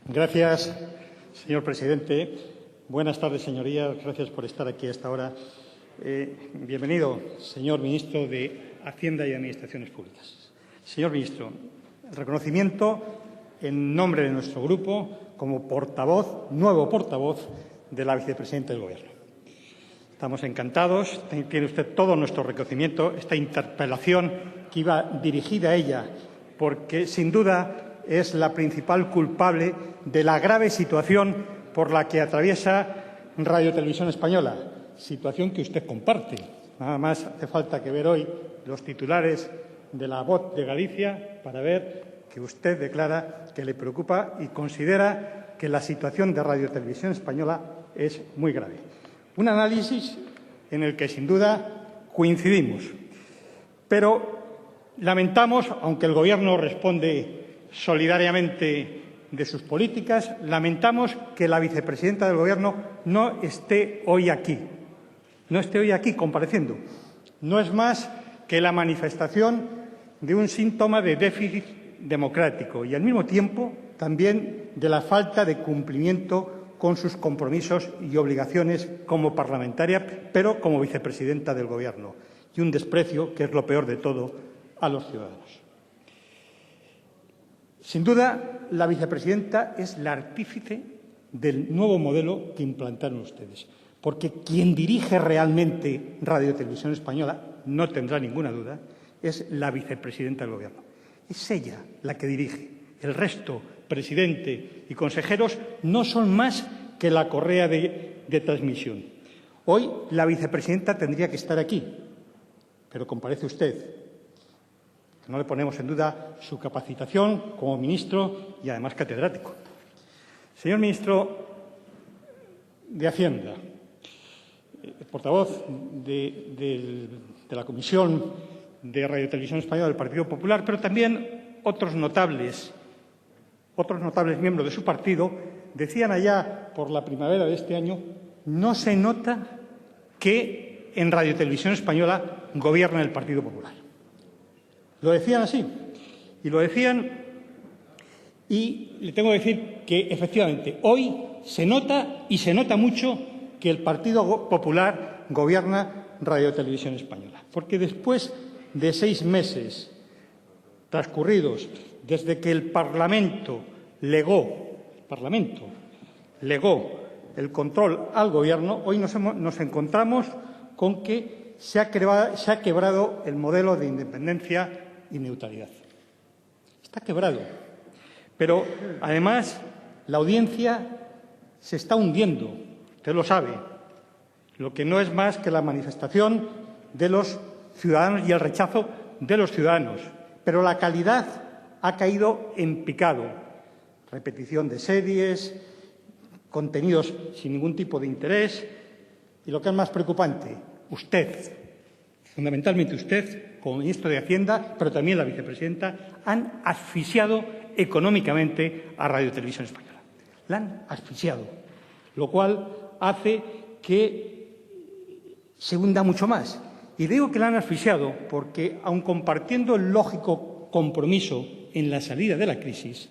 Gracias, señor presidente. Buenas tardes, señorías. Gracias por estar aquí a esta hora. Bienvenido, señor ministro de Hacienda y Administraciones Públicas. Señor ministro, el reconocimiento en nombre de nuestro grupo como portavoz, nuevo portavoz de la vicepresidenta del Gobierno. Estamos encantados. Tiene usted todo nuestro reconocimiento. Esta interpelación que iba dirigida a ella, porque sin duda es la principal culpable de la grave situación por la que atraviesa Radio Televisión Española, situación que usted comparte. Nada más hace falta que ver hoy los titulares de La Voz de Galicia para ver que usted declara que le preocupa y considera que la situación de Radio Televisión Española es muy grave. Un análisis en el que, sin duda, coincidimos. Pero lamentamos, aunque el Gobierno responde solidariamente de sus políticas, lamentamos que la vicepresidenta del Gobierno no esté hoy aquí compareciendo. No es más que la manifestación de un síntoma de déficit democrático y, al mismo tiempo, también de la falta de cumplimiento con sus compromisos y obligaciones como parlamentaria, pero como vicepresidenta del Gobierno, y un desprecio, que es lo peor de todo, a los ciudadanos. Sin duda, la vicepresidenta es la artífice del nuevo modelo que implantaron ustedes, porque quien dirige realmente Radio Televisión Española, no tendrá ninguna duda, es la vicepresidenta del Gobierno. Es ella la que dirige. El resto, presidente y consejeros, no son más que la correa de transmisión. Hoy la vicepresidenta tendría que estar aquí, pero comparece usted. No le ponemos en duda su capacitación como ministro y, además, catedrático. Señor ministro de Hacienda, portavoz de la Comisión de Radio Televisión Española del Partido Popular, pero también otros notables miembros de su partido, decían allá por la primavera de este año: no se nota que en Radio Televisión Española gobierna el Partido Popular. Lo decían así, y lo decían, y le tengo que decir que, efectivamente, hoy se nota, y se nota mucho, que el Partido Popular gobierna Radio Televisión Española. Porque después de 6 meses transcurridos desde que el Parlamento legó el control al Gobierno, hoy nos encontramos con que se ha quebrado el modelo de independencia y neutralidad. Está quebrado. Pero, además, la audiencia se está hundiendo. Usted lo sabe. Lo que no es más que la manifestación de los ciudadanos y el rechazo de los ciudadanos. Pero la calidad ha caído en picado. Repetición de series, contenidos sin ningún tipo de interés. Y lo que es más preocupante, usted, fundamentalmente usted, como ministro de Hacienda, pero también la vicepresidenta, han asfixiado económicamente a Radio Televisión Española. La han asfixiado, lo cual hace que se hunda mucho más. Y digo que la han asfixiado porque, aun compartiendo el lógico compromiso en la salida de la crisis,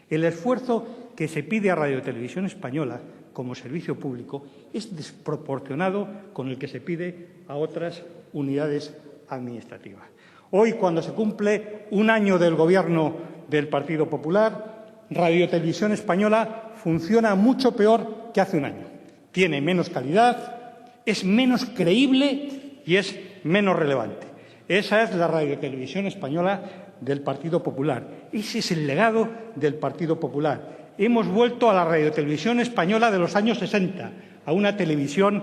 el esfuerzo que se pide a Radio Televisión Española como servicio público es desproporcionado con el que se pide a otras unidades administrativas. Hoy, cuando se cumple un año del Gobierno del Partido Popular, Radio Televisión Española funciona mucho peor que hace un año. Tiene menos calidad, es menos creíble y es menos relevante. Esa es la Radio Televisión Española del Partido Popular. Ese es el legado del Partido Popular. Hemos vuelto a la Radio Televisión Española de los años 60, a una televisión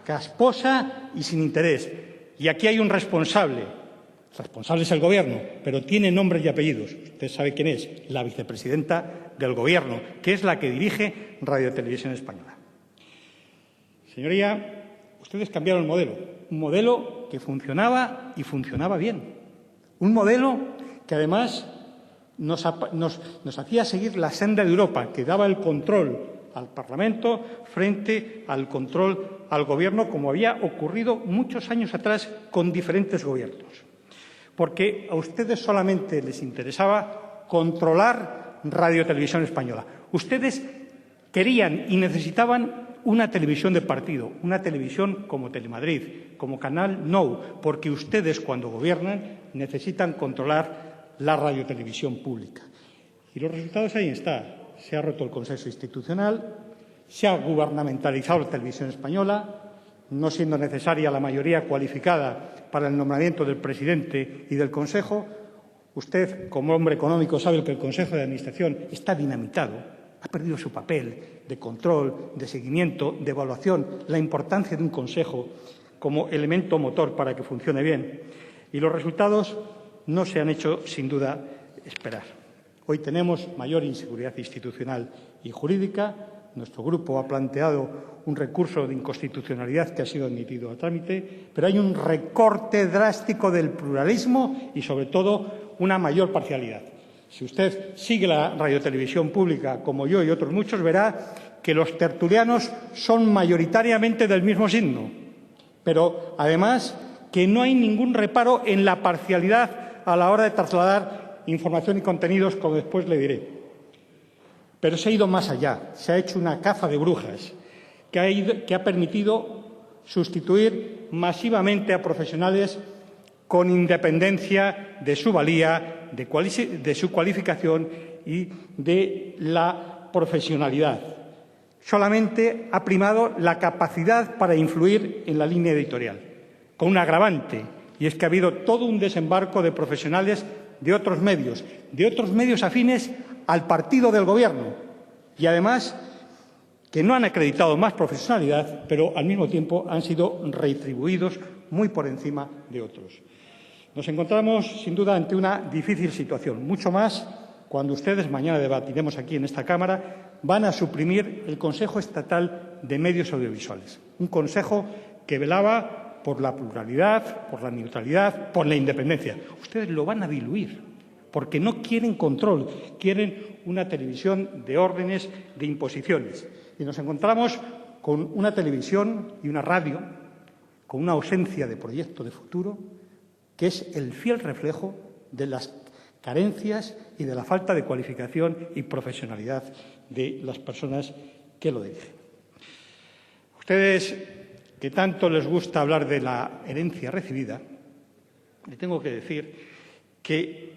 casposa y sin interés. Y aquí hay un responsable. El responsable es el Gobierno, pero tiene nombres y apellidos. Usted sabe quién es, la vicepresidenta del Gobierno, que es la que dirige Radio Televisión Española. Señoría, ustedes cambiaron el modelo. Un modelo que funcionaba y funcionaba bien. Un modelo que, además, nos hacía seguir la senda de Europa, que daba el control al Parlamento frente al control al Gobierno, como había ocurrido muchos años atrás con diferentes gobiernos. Porque a ustedes solamente les interesaba controlar Radio Televisión Española. Ustedes querían y necesitaban una televisión de partido, una televisión como Telemadrid, como Canal Nou, porque ustedes, cuando gobiernan, necesitan controlar la radiotelevisión pública. Y los resultados ahí están. Se ha roto el consenso institucional, se ha gubernamentalizado la televisión española, no siendo necesaria la mayoría cualificada para el nombramiento del presidente y del Consejo. Usted, como hombre económico, sabe que el Consejo de Administración está dinamitado, ha perdido su papel de control, de seguimiento, de evaluación, la importancia de un Consejo como elemento motor para que funcione bien. Y los resultados no se han hecho, sin duda, esperar. Hoy tenemos mayor inseguridad institucional y jurídica. Nuestro grupo ha planteado un recurso de inconstitucionalidad que ha sido admitido a trámite, pero hay un recorte drástico del pluralismo y, sobre todo, una mayor parcialidad. Si usted sigue la radiotelevisión pública, como yo y otros muchos, verá que los tertulianos son mayoritariamente del mismo signo, pero, además, que no hay ningún reparo en la parcialidad a la hora de trasladar información y contenidos, como después le diré. Pero se ha ido más allá, se ha hecho una caza de brujas que ha permitido sustituir masivamente a profesionales con independencia de su valía, de su cualificación y de la profesionalidad. Solamente ha primado la capacidad para influir en la línea editorial, con un agravante, y es que ha habido todo un desembarco de profesionales de otros medios afines al partido del Gobierno, y además que no han acreditado más profesionalidad, pero al mismo tiempo han sido retribuidos muy por encima de otros. Nos encontramos, sin duda, ante una difícil situación, mucho más cuando ustedes, mañana debatiremos aquí en esta Cámara, van a suprimir el Consejo Estatal de Medios Audiovisuales, un consejo que velaba por la pluralidad, por la neutralidad, por la independencia. Ustedes lo van a diluir, porque no quieren control, quieren una televisión de órdenes, de imposiciones. Y nos encontramos con una televisión y una radio con una ausencia de proyecto de futuro, que es el fiel reflejo de las carencias y de la falta de cualificación y profesionalidad de las personas que lo dirigen. Ustedes, que tanto les gusta hablar de la herencia recibida, le tengo que decir que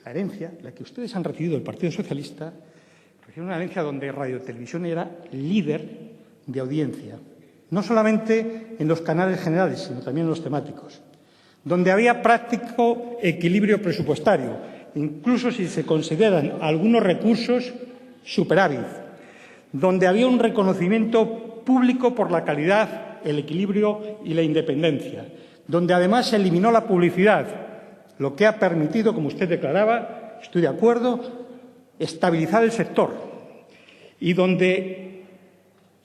la herencia, la que ustedes han recibido del Partido Socialista, es una herencia donde Radio Televisión era líder de audiencia, no solamente en los canales generales, sino también en los temáticos, donde había práctico equilibrio presupuestario, incluso si se consideran algunos recursos superávit, donde había un reconocimiento público por la calidad, el equilibrio y la independencia, donde además se eliminó la publicidad, lo que ha permitido, como usted declaraba, estoy de acuerdo, estabilizar el sector, y donde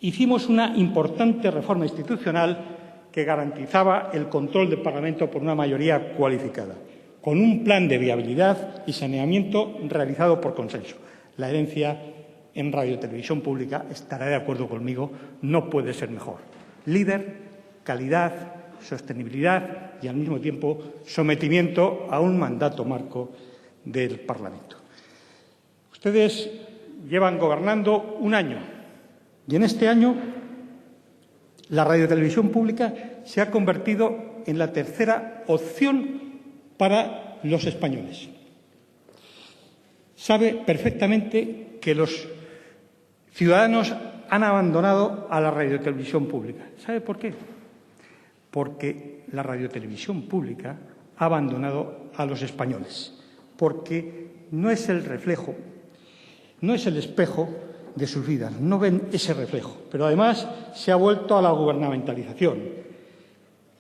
hicimos una importante reforma institucional que garantizaba el control del Parlamento por una mayoría cualificada, con un plan de viabilidad y saneamiento realizado por consenso. La herencia en Radio Televisión Pública, estará de acuerdo conmigo, no puede ser mejor. Líder, calidad, sostenibilidad y, al mismo tiempo, sometimiento a un mandato marco del Parlamento. Ustedes llevan gobernando un año y en este año la radiotelevisión pública se ha convertido en la tercera opción para los españoles. Sabe perfectamente que los ciudadanos han abandonado a la radiotelevisión pública. ¿Sabe por qué? Porque la radiotelevisión pública ha abandonado a los españoles, porque no es el reflejo, no es el espejo de sus vidas, no ven ese reflejo, pero además se ha vuelto a la gubernamentalización.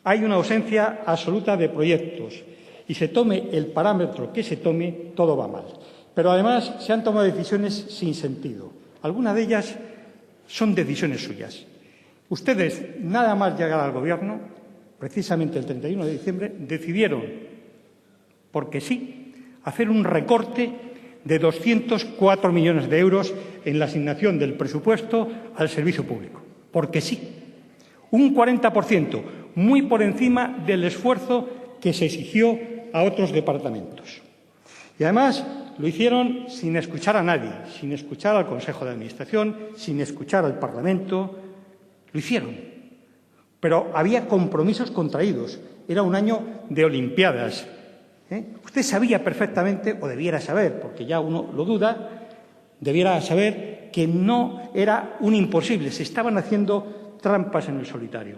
Hay una ausencia absoluta de proyectos y se tome el parámetro que se tome, todo va mal. Pero además se han tomado decisiones sin sentido. Algunas de ellas son decisiones suyas. Ustedes, nada más llegar al Gobierno, precisamente el 31 de diciembre, decidieron, porque sí, hacer un recorte de 204 millones de euros en la asignación del presupuesto al servicio público. Porque sí, un 40%, muy por encima del esfuerzo que se exigió a otros departamentos. Y además lo hicieron sin escuchar a nadie, sin escuchar al Consejo de Administración, sin escuchar al Parlamento. Lo hicieron. Pero había compromisos contraídos. Era un año de Olimpiadas. Usted sabía perfectamente, o debiera saber, porque ya uno lo duda, debiera saber que no era un imposible. Se estaban haciendo trampas en el solitario.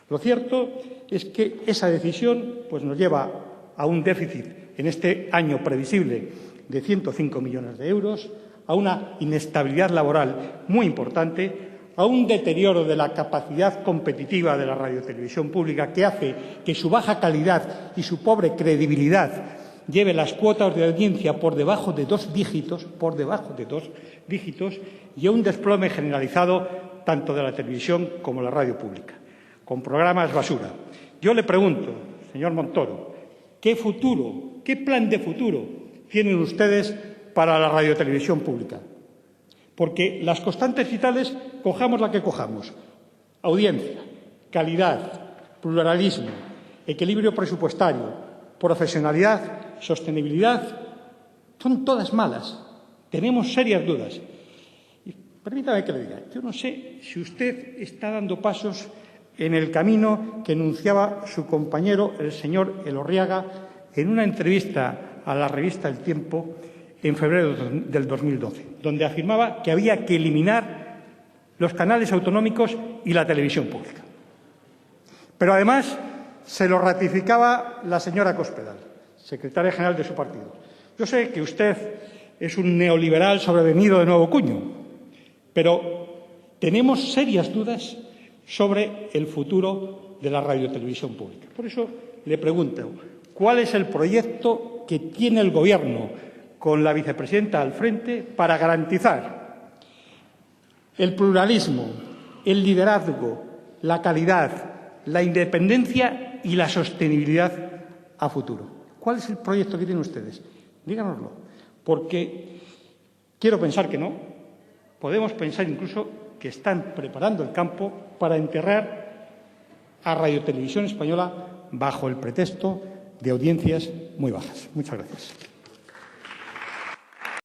Lo cierto es que esa decisión pues, nos lleva a un déficit en este año previsible de 105 millones de euros, a una inestabilidad laboral muy importante, a un deterioro de la capacidad competitiva de la radiotelevisión pública que hace que su baja calidad y su pobre credibilidad lleve las cuotas de audiencia por debajo de 2 dígitos, y a un desplome generalizado tanto de la televisión como de la radio pública, con programas basura. Yo le pregunto, señor Montoro, ¿qué futuro, qué plan de futuro tienen ustedes para la radiotelevisión pública? Porque las constantes vitales, cojamos la que cojamos, audiencia, calidad, pluralismo, equilibrio presupuestario, profesionalidad, sostenibilidad, son todas malas. Tenemos serias dudas. Y permítame que le diga, yo no sé si usted está dando pasos en el camino que enunciaba su compañero, el señor Elorriaga, en una entrevista a la revista El Tiempo en febrero del 2012, donde afirmaba que había que eliminar los canales autonómicos y la televisión pública. Pero además se lo ratificaba la señora Cospedal, secretaria general de su partido. Yo sé que usted es un neoliberal sobrevenido de nuevo cuño, pero tenemos serias dudas sobre el futuro de la radiotelevisión pública. Por eso le pregunto, ¿cuál es el proyecto que tiene el Gobierno con la vicepresidenta al frente para garantizar el pluralismo, el liderazgo, la calidad, la independencia y la sostenibilidad a futuro? ¿Cuál es el proyecto que tienen ustedes? Díganoslo, porque quiero pensar que no. Podemos pensar incluso que están preparando el campo para enterrar a Radiotelevisión Española bajo el pretexto de audiencias muy bajas. Muchas gracias.